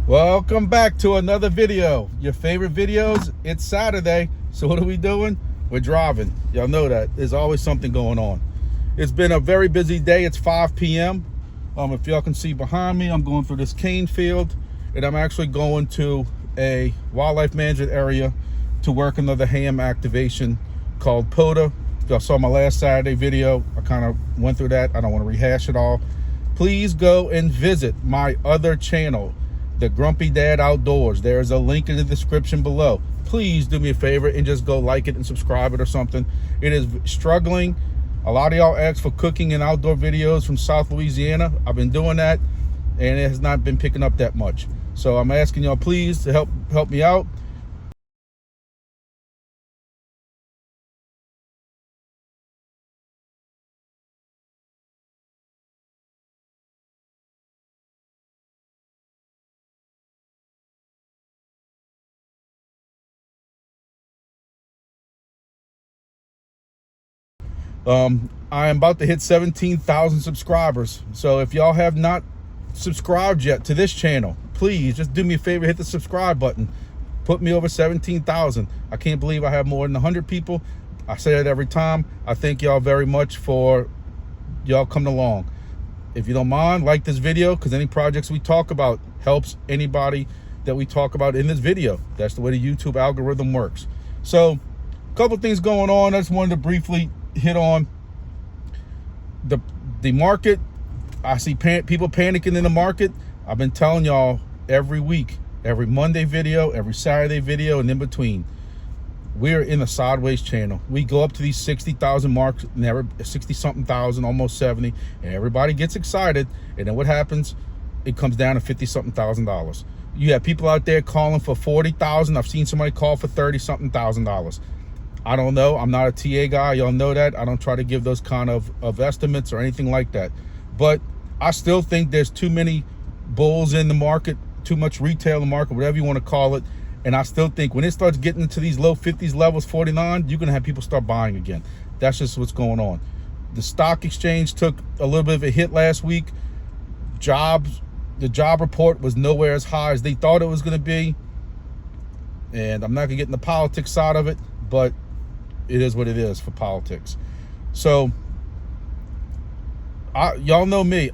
Welcome back to another video. Your favorite videos. It's Saturday, so what are we doing? We're driving. Y'all know that there's always something going on. It's been a very busy day. It's 5 p.m. If y'all can see behind me, I'm going through this cane field, and I'm actually going to a wildlife management area to work another ham activation called POTA. If y'all saw my last Saturday video, I kind of went through that. I don't want to rehash it all. Please go and visit my other channel, The Grumpy Dad Outdoors. There's a link in the description below. Please do me a favor and just go like it and subscribe it or something. It is struggling. A lot of y'all ask for cooking and outdoor videos from South Louisiana. I've been doing that, and it has not been picking up that much. So I'm asking y'all please to help me out. I am about to hit 17,000 subscribers. So if y'all have not subscribed yet to this channel, please just do me a favor, hit the subscribe button. Put me over 17,000. I can't believe I have more than 100 people. I say that every time. I thank y'all very much for y'all coming along. If you don't mind, like this video, because any projects we talk about helps anybody that we talk about in this video. That's the way the YouTube algorithm works. So a couple things going on. I just wanted to briefly hit on the market. I see people panicking in the market. I've been telling y'all every week, every Monday video, every Saturday video, and in between, we're in a sideways channel. We go up to these 60,000 marks, never 60 something thousand, almost 70, and everybody gets excited, and then what happens? It comes down to 50 something $1,000. You have people out there calling for 40,000. I've seen somebody call for 30 something $1,000. I don't know. I'm not a TA guy. Y'all know that. I don't try to give those kind of estimates or anything like that. But I still think there's too many bulls in the market, too much retail in the market, whatever you want to call it. And I still think when it starts getting into these low 50s levels, 49, you're going to have people start buying again. That's just what's going on. The stock exchange took a little bit of a hit last week. The job report was nowhere as high as they thought it was going to be. And I'm not going to get in the politics side of it, but it is what it is for politics. So y'all know me.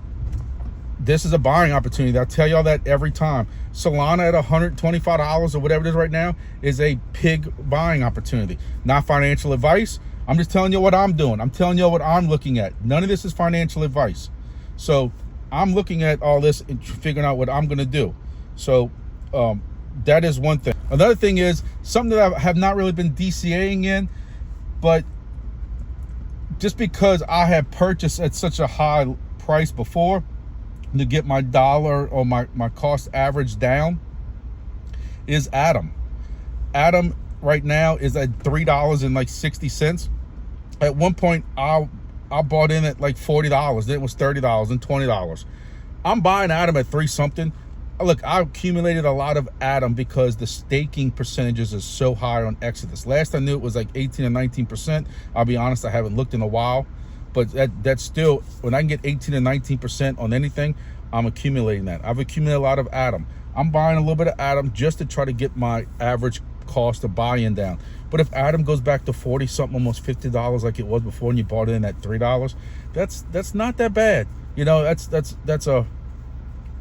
This is a buying opportunity. I tell y'all that every time. Solana at $125 or whatever it is right now is a pig buying opportunity. Not financial advice. I'm just telling you what I'm doing. I'm telling you what I'm looking at. None of this is financial advice. So I'm looking at all this and figuring out what I'm going to do. So that is one thing. Another thing is something that I have not really been DCAing in, but just because I have purchased at such a high price before to get my dollar or my cost average down, is Atom. Atom right now is at $3.60. At one point, I bought in at like $40. Then it was $30 and $20. I'm buying Atom at 3 something. Look, I accumulated a lot of Atom because the staking percentages are so high on Exodus. Last I knew it was like 18 or 19%. I'll be honest, I haven't looked in a while. But that's still, when I can get 18 or 19% on anything, I'm accumulating that. I've accumulated a lot of Atom. I'm buying a little bit of Atom just to try to get my average cost of buy-in down. But if Atom goes back to 40 something, almost $50 like it was before, and you bought it in at $3, that's not that bad. You know, that's a,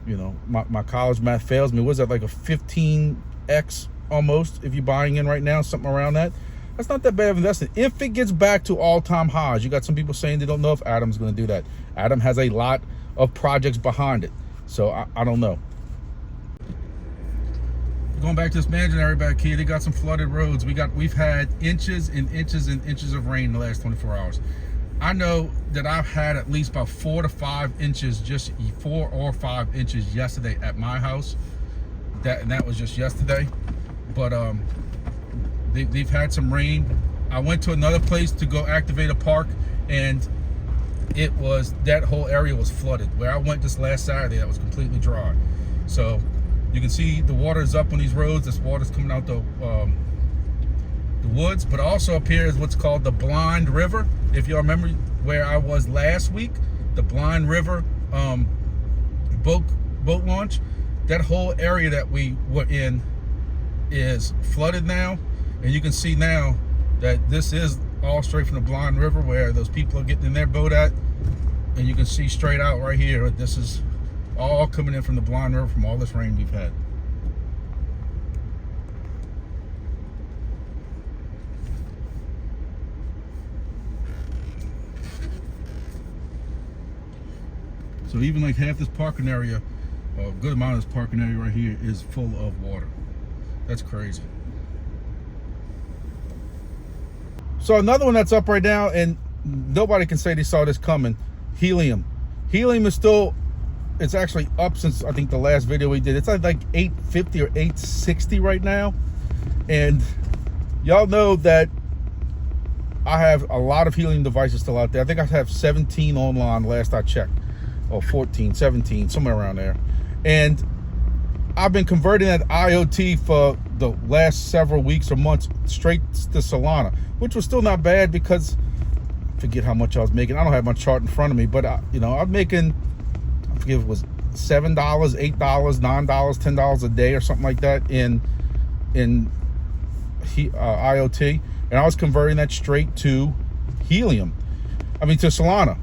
you know, my college math fails me. What is that, like a 15x almost if you're buying in right now, something around that? That's not that bad of an investment. If it gets back to all-time highs, you got some people saying they don't know if Atom's going to do that. Atom has a lot of projects behind it, so I don't know. Going back to this management area back here, they got some flooded roads. We've had inches and inches and inches of rain in the last 24 hours. I know that I've had at least about 4 to 5 inches, just 4 or 5 inches yesterday at my house. That was just yesterday. But they've had some rain. I went to another place to go activate a park, and that whole area was flooded. Where I went this last Saturday, that was completely dry. So you can see the water is up on these roads. This water's coming out the woods, but also up here is what's called the Blind River. If y'all remember where I was last week, the Blind River boat launch, that whole area that we were in is flooded now, and you can see now that this is all straight from the Blind River where those people are getting in their boat at, and you can see straight out right here, this is all coming in from the Blind River from all this rain we've had. So even like half this parking area, a good amount of this parking area right here is full of water. That's crazy. So another one that's up right now, and nobody can say they saw this coming, helium. Helium is still, it's actually up since I think the last video we did. It's at like 850 or 860 right now. And y'all know that I have a lot of helium devices still out there. I think I have 17 online last I checked. Or 14, 17, somewhere around there. And I've been converting that IoT for the last several weeks or months straight to Solana, which was still not bad because I forget how much I was making. I don't have my chart in front of me, but I'm making, I forget if it was $7, $8, $9, $10 a day or something like that in IoT, and I was converting that straight to helium. I mean to Solana.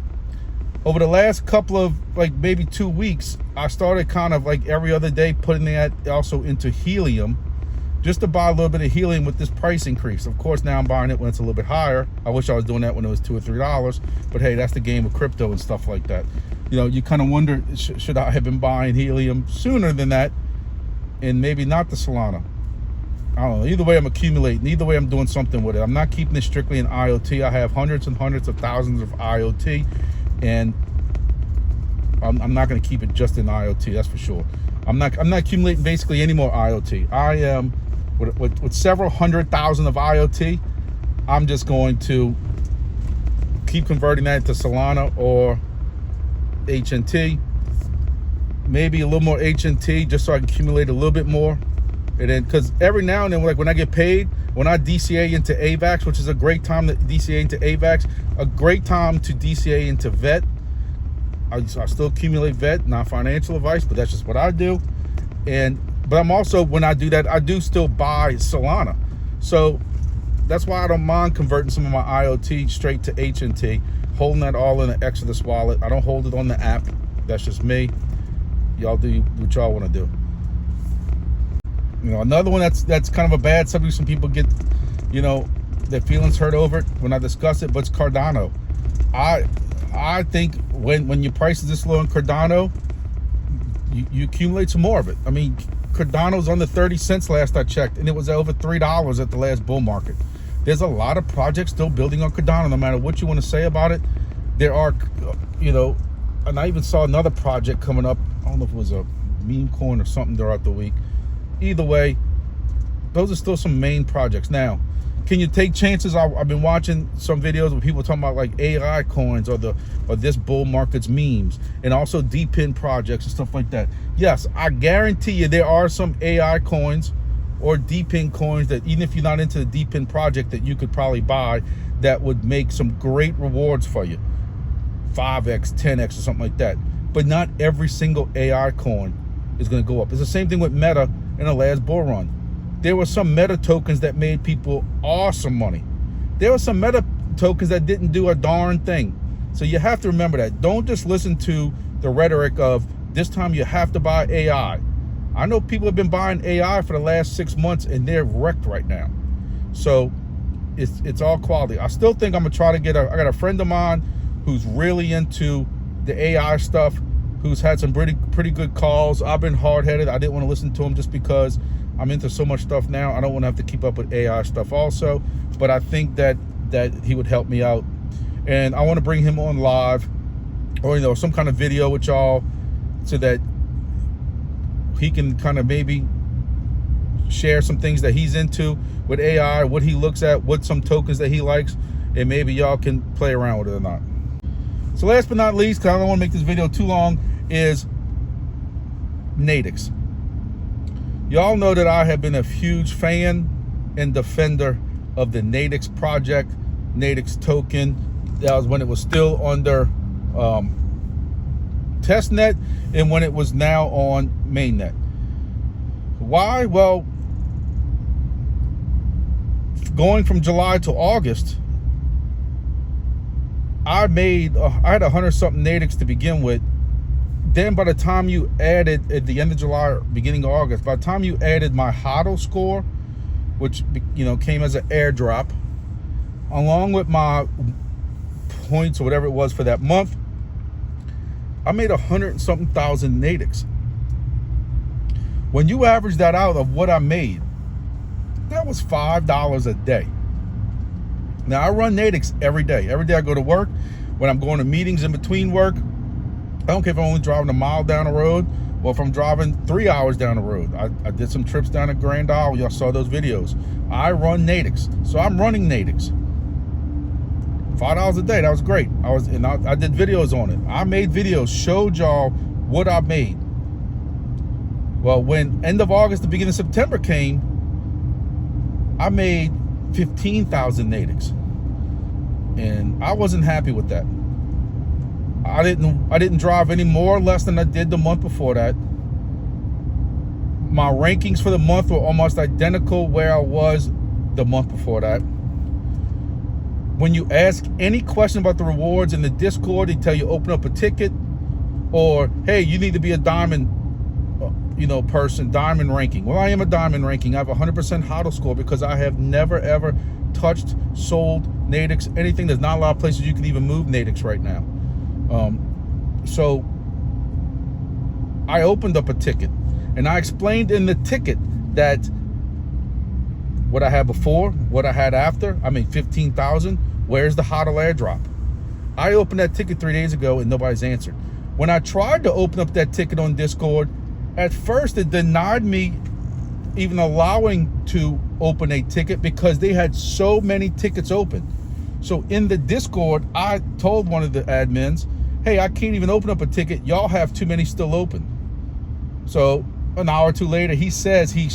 Over the last couple of like maybe 2 weeks, I started kind of like every other day putting that also into helium, just to buy a little bit of helium with this price increase. Of course, now I'm buying it when it's a little bit higher. I wish I was doing that when it was $2 or $3, but hey, that's the game of crypto and stuff like that. You kind of wonder, should I have been buying helium sooner than that, and maybe not the Solana? I don't know. Either way, I'm accumulating. Either way, I'm doing something with it. I'm not keeping it strictly in IoT. I have hundreds and hundreds of thousands of IoT. And I'm not going to keep it just in IoT, that's for sure. I'm not accumulating basically any more IoT. I am with several 100,000 of IoT. I'm just going to keep converting that to Solana or HNT. Maybe a little more HNT just so I can accumulate a little bit more. And then, because every now and then, like when I get paid, when I DCA into AVAX, which is a great time to DCA into AVAX, a great time to DCA into VET. I still accumulate VET, not financial advice, but that's just what I do. But I'm also, when I do that, I do still buy Solana. So that's why I don't mind converting some of my IoT straight to HNT, holding that all in an Exodus wallet. I don't hold it on the app. That's just me. Y'all do what y'all want to do. Another one that's kind of a bad subject. Some people get, their feelings hurt over it when I discuss it, but it's Cardano. I think when your price is this low in Cardano, you accumulate some more of it. I mean, Cardano's under 30 cents last I checked, and it was over $3 at the last bull market. There's a lot of projects still building on Cardano, no matter what you want to say about it. There are, and I even saw another project coming up. I don't know if it was a meme coin or something throughout the week. Either way, those are still some main projects. Now, can you take chances? I've been watching some videos where people talking about like AI coins or this bull market's memes, and also DPIN projects and stuff like that. Yes, I guarantee you there are some AI coins or DPIN coins that, even if you're not into the DPIN project, that you could probably buy that would make some great rewards for you, 5x, 10x, or something like that. But not every single AI coin is going to go up. It's the same thing with Meta in the last bull run. There were some Meta tokens that made people awesome money. There were some Meta tokens that didn't do a darn thing. So you have to remember that. Don't just listen to the rhetoric of this time you have to buy AI. I know people have been buying AI for the last 6 months and they're wrecked right now. So it's all quality. I still think I'm gonna try to I got a friend of mine who's really into the AI stuff, who's had some pretty good calls. I've been hard-headed. I didn't want to listen to him just because I'm into so much stuff now. I don't want to have to keep up with AI stuff also, but I think that he would help me out. And I want to bring him on live, or some kind of video with y'all, so that he can kind of maybe share some things that he's into with AI, what he looks at, what some tokens that he likes, and maybe y'all can play around with it or not. So last but not least, because I don't want to make this video too long, is NATIX. Y'all know that I have been a huge fan and defender of the NATIX project, NATIX token. That was when it was still under testnet and when it was now on mainnet. Why? Well, going from July to August, I had 100-something NATIX to begin with. Then by the time you added, at the end of July, beginning of August, by the time you added my HODL score, which, you know, came as an airdrop, along with my points or whatever it was for that month, I made 100-something thousand NATIX. When you average that out of what I made, that was $5 a day. Now, I run NATIX every day. Every day I go to work. When I'm going to meetings in between work, I don't care if I'm only driving a mile down the road or if I'm driving 3 hours down the road. I did some trips down to Grand Isle. Y'all saw those videos. I run NATIX. So I'm running NATIX. $5 a day, that was great. I did videos on it. I made videos, showed y'all what I made. Well, when end of August, the beginning of September came, I made 15,000 NATIX. And I wasn't happy with that. I didn't drive any more or less than I did the month before that. My rankings for the month were almost identical where I was the month before that. When you ask any question about the rewards in the Discord, they tell you open up a ticket, or hey, you need to be a diamond, person, diamond ranking. Well, I am a diamond ranking. I have 100% HODL score because I have never ever touched, sold NATIX, anything. There's not a lot of places you can even move NATIX right now. So I opened up a ticket, and I explained in the ticket that what I had before, what I had after. I made 15,000. Where's the HODL airdrop? I opened that ticket 3 days ago and nobody's answered. When I tried to open up that ticket on Discord, at first it denied me even allowing to open a ticket because they had so many tickets open. So in the Discord, I told one of the admins, hey, I can't even open up a ticket. Y'all have too many still open. So an hour or two later, he says he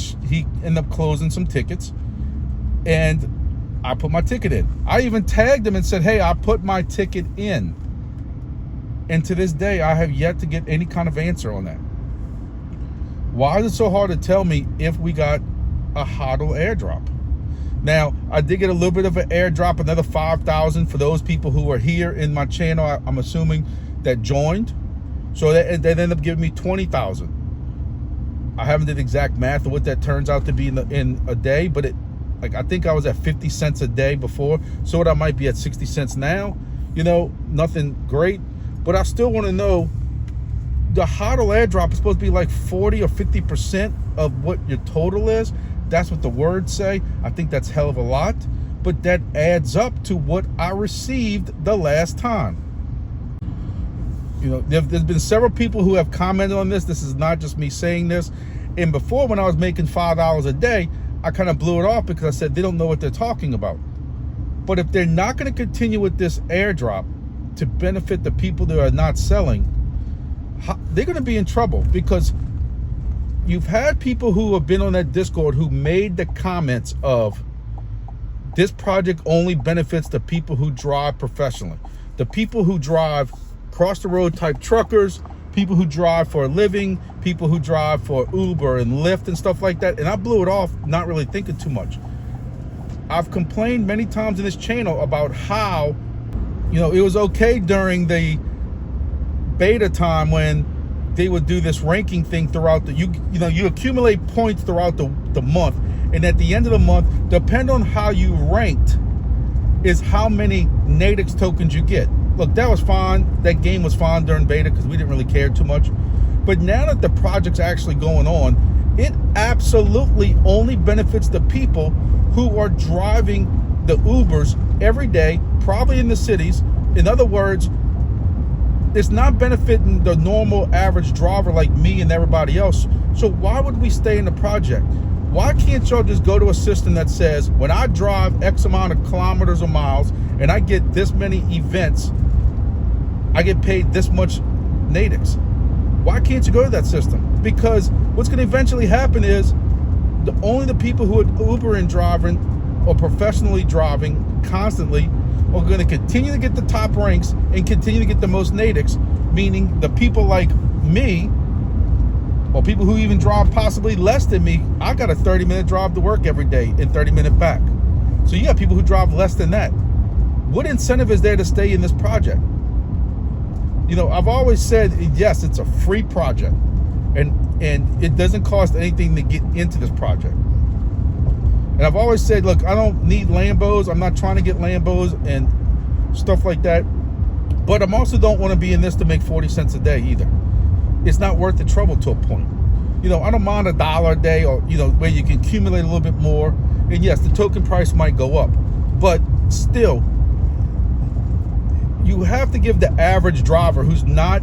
ended up closing some tickets, and I put my ticket in. I even tagged him and said, hey, I put my ticket in. And to this day, I have yet to get any kind of answer on that. Why is it so hard to tell me if we got a HODL airdrop? Now, I did get a little bit of an airdrop, another 5,000 for those people who are here in my channel, I'm assuming, that joined. So that ended up giving me 20,000. I haven't did exact math of what that turns out to be in a day, but I think I was at 50 cents a day before, so I might be at 60 cents now. Nothing great, but I still want to know, the HODL airdrop is supposed to be like 40 or 50% of what your total is. That's what the words say. I think that's hell of a lot, but that adds up to what I received the last time. There's been several people who have commented on this. This is not just me saying this. And before, when I was making $5 a day, I kind of blew it off because I said they don't know what they're talking about. But if they're not going to continue with this airdrop to benefit the people that are not selling, they're going to be in trouble, because you've had people who have been on that Discord who made the comments of, this project only benefits the people who drive professionally. The people who drive cross the road type truckers, people who drive for a living, people who drive for Uber and Lyft and stuff like that. And I blew it off, not really thinking too much. I've complained many times in this channel about how, it was okay during the beta time when they would do this ranking thing throughout you accumulate points throughout the month, and at the end of the month, depend on how you ranked is how many NATIX tokens you get. Look, that was fine. That game was fine during beta because we didn't really care too much. But now that the project's actually going on, it absolutely only benefits the people who are driving the Ubers every day, probably in the cities. In other words, it's not benefiting the normal average driver like me and everybody else. So why would we stay in the project? Why can't y'all just go to a system that says, when I drive X amount of kilometers or miles and I get this many events, I get paid this much NATIX? Why can't you go to that system? Because what's going to eventually happen is only the people who are Uber and driving or professionally driving constantly are going to continue to get the top ranks and continue to get the most NATIX, meaning the people like me or people who even drive possibly less than me. I got a 30-minute drive to work every day and 30-minute back. So you got people who drive less than that. What incentive is there to stay in this project? You know, I've always said, yes, it's a free project, and it doesn't cost anything to get into this project. And I've always said, look, I don't need Lambos. I'm not trying to get Lambos and stuff like that. But I also don't want to be in this to make 40 cents a day either. It's not worth the trouble to a point. You know, I don't mind $1 a day, or, you know, where you can accumulate a little bit more. And yes, the token price might go up, but still, you have to give the average driver who's not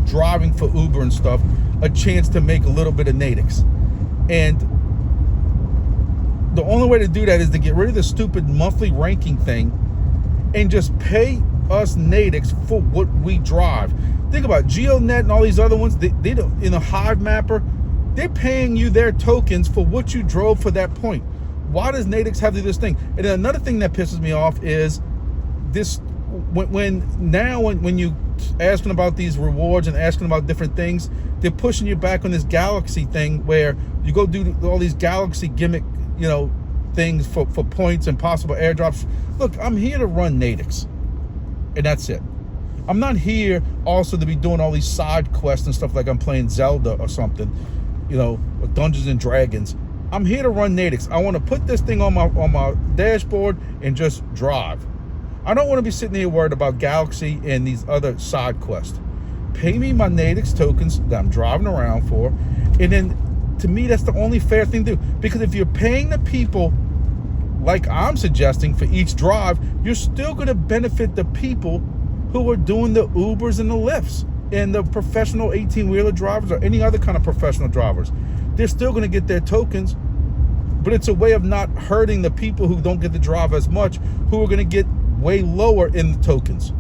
driving for Uber and stuff a chance to make a little bit of NATIX. And the only way to do that is to get rid of the stupid monthly ranking thing and just pay us NATIX for what we drive. Think about GeoNet and all these other ones. They don't, in a Hive Mapper, they're paying you their tokens for what you drove for that point. Why does NATIX have to do this thing? And then another thing that pisses me off is this, when you asking about these rewards and asking about different things, they're pushing you back on this Galaxy thing where you go do all these Galaxy gimmick, you know, things for points and possible airdrops. Look, I'm here to run NATIX, and that's it. I'm not here also to be doing all these side quests and stuff like I'm playing Zelda or something, you know, or Dungeons and Dragons. I'm here to run NATIX. I want to put this thing on my dashboard and just drive. I don't want to be sitting here worried about Galaxy and these other side quests. Pay me my NATIX tokens that I'm driving around for, and then to me, that's the only fair thing to do. Because if you're paying the people like I'm suggesting for each drive, you're still going to benefit the people who are doing the Ubers and the Lyfts and the professional 18-wheeler drivers or any other kind of professional drivers. They're still going to get their tokens, but it's a way of not hurting the people who don't get to drive as much, who are going to get way lower in the tokens.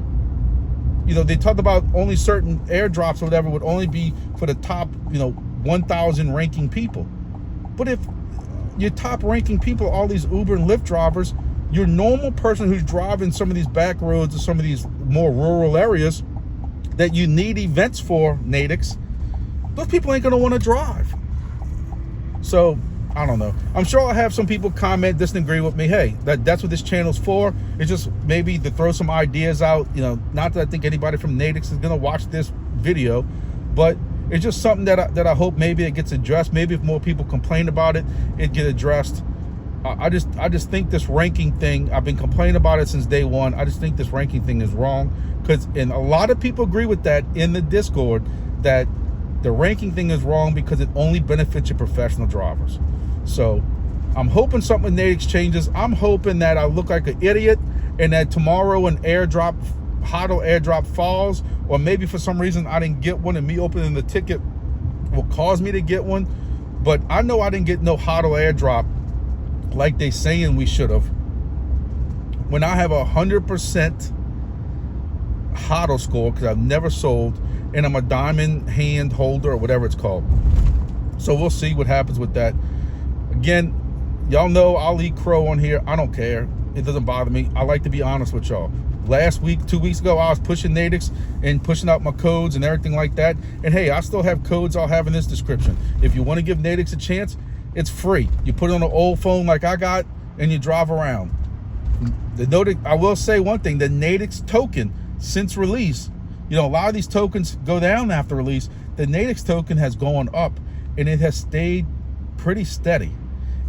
You know, they talked about only certain airdrops or whatever would only be for the top, you know, 1,000 ranking people. But if your top ranking people, all these Uber and Lyft drivers, your normal person who's driving some of these back roads or some of these more rural areas that you need events for NATIX, those people ain't gonna want to drive. So I don't know. I'm sure I'll have some people comment, disagree with me. Hey, that's what this channel's for. It's just maybe to throw some ideas out. You know, not that I think anybody from NATIX is gonna watch this video, but it's just something that I hope maybe it gets addressed. Maybe if more people complain about it, it get addressed. I just think this ranking thing, I've been complaining about it since day one. I just think this ranking thing is wrong, and a lot of people agree with that in the Discord, that the ranking thing is wrong because it only benefits your professional drivers. So I'm hoping something with NATIX changes. I'm hoping that I look like an idiot and that tomorrow an airdrop, HODL airdrop falls, or maybe for some reason I didn't get one and me opening the ticket will cause me to get one. But I know I didn't get no HODL airdrop like they saying we should have, when I have 100% HODL score, because I've never sold, and I'm a diamond hand holder or whatever it's called. So we'll see what happens with that. Again, y'all know I'll eat crow on here. I don't care. It doesn't bother me. I like to be honest with y'all. Last week, 2 weeks ago, I was pushing NATIX and pushing out my codes and everything like that. And hey, I still have codes I'll have in this description. If you want to give NATIX a chance, it's free. You put it on an old phone like I got and you drive around. I will say one thing, the NATIX token since release, you know, a lot of these tokens go down after release. The NATIX token has gone up and it has stayed pretty steady.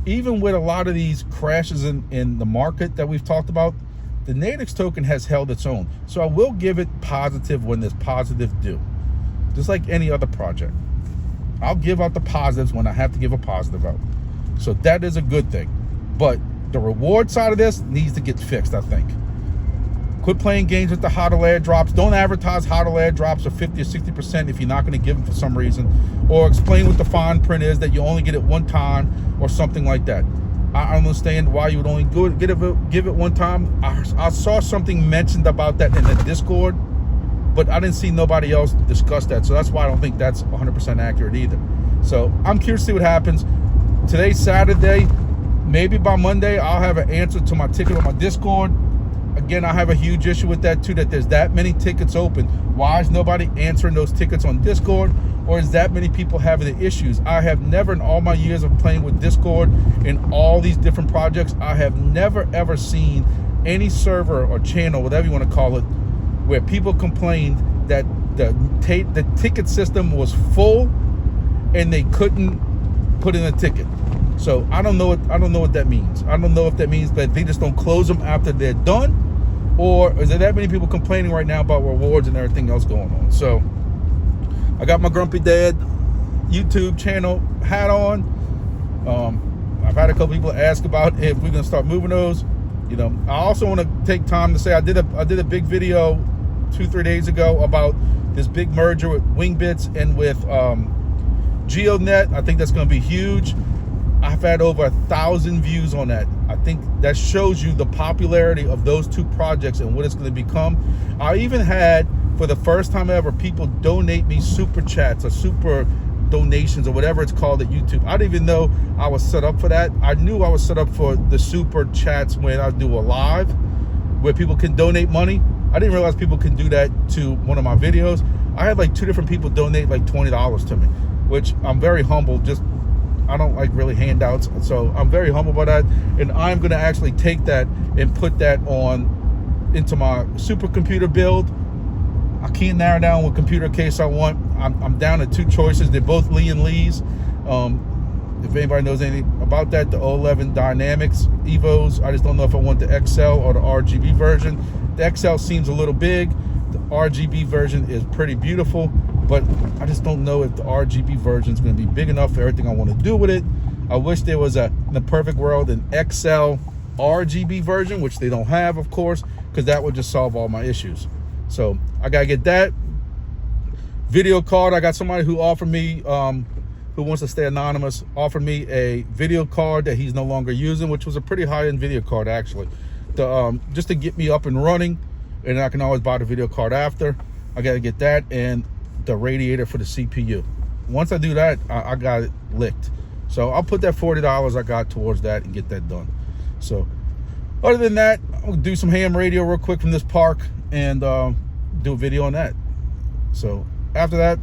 Even with a lot of these crashes in the market that we've talked about, the NATIX token has held its own. So I will give it positive when there's positive due. Just like any other project. I'll give out the positives when I have to give a positive out. So that is a good thing. But the reward side of this needs to get fixed, I think. Quit playing games with the HODL airdrops. Don't advertise HODL airdrops of 50 or 60% if you're not going to give them for some reason. Or explain what the fine print is, that you only get it one time or something like that. I understand why you would only give it one time. I saw something mentioned about that in the Discord, but I didn't see nobody else discuss that. So that's why I don't think that's 100% accurate either. So I'm curious to see what happens. Today's Saturday. Maybe by Monday, I'll have an answer to my ticket on my Discord. again, I have a huge issue with that too, that there's that many tickets open. Why is nobody answering those tickets on Discord? Or is that many people having the issues? I have never, in all my years of playing with Discord in all these different projects, I have never ever seen any server or channel, whatever you want to call it, where people complained that the ticket system was full and they couldn't put in a ticket. So I don't know what that means. I don't know if that means that they just don't close them after they're done, or is there that many people complaining right now about rewards and everything else going on? So I got my Grumpy Dad YouTube channel hat on. I've had a couple people ask about if we're gonna start moving those. You know, I also want to take time to say I did a big video 2-3 days ago about this big merger with Wingbits and with GeoNet. I think that's going to be huge. I've had over 1,000 views on that. I think that shows you the popularity of those two projects and what it's going to become. I even had, for the first time ever, people donate me super chats or super donations or whatever it's called at YouTube. I didn't even know I was set up for that. I knew I was set up for the super chats when I do a live where people can donate money. I didn't realize people can do that to one of my videos. I had like 2 different people donate like $20 to me, which I'm very humble. Just, I don't like really handouts, so I'm very humble about that. And I'm going to actually take that and put that on into my supercomputer build. I can't narrow down what computer case I want. I'm down to 2 choices. They're both Lee and Lee's. If anybody knows anything about that, the 011 Dynamics Evos. I just don't know if I want the XL or the RGB version. The XL seems a little big. The RGB version is pretty beautiful, but I just don't know if the RGB version is going to be big enough for everything I want to do with it. I wish there was in the perfect world, an XL RGB version, which they don't have, of course, because that would just solve all my issues. So I gotta get that video card. I got somebody who offered me, who wants to stay anonymous, offered me a video card that he's no longer using, which was a pretty high-end video card actually, just to get me up and running, and I can always buy the video card after. I gotta get that and the radiator for the CPU. Once I do that, I got it licked. So I'll put that $40 I got towards that and get that done. So other than that, I'll do some ham radio real quick from this park and do a video on that. So after that,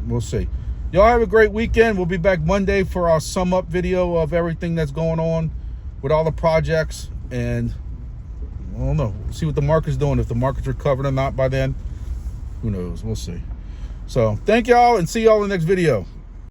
we'll see. Y'all have a great weekend. We'll be back Monday for our sum up video of everything that's going on with all the projects, and I don't know, we'll see what the market's doing. If the market's recovered or not by then, who knows? We'll see. So thank y'all, and see y'all in the next video.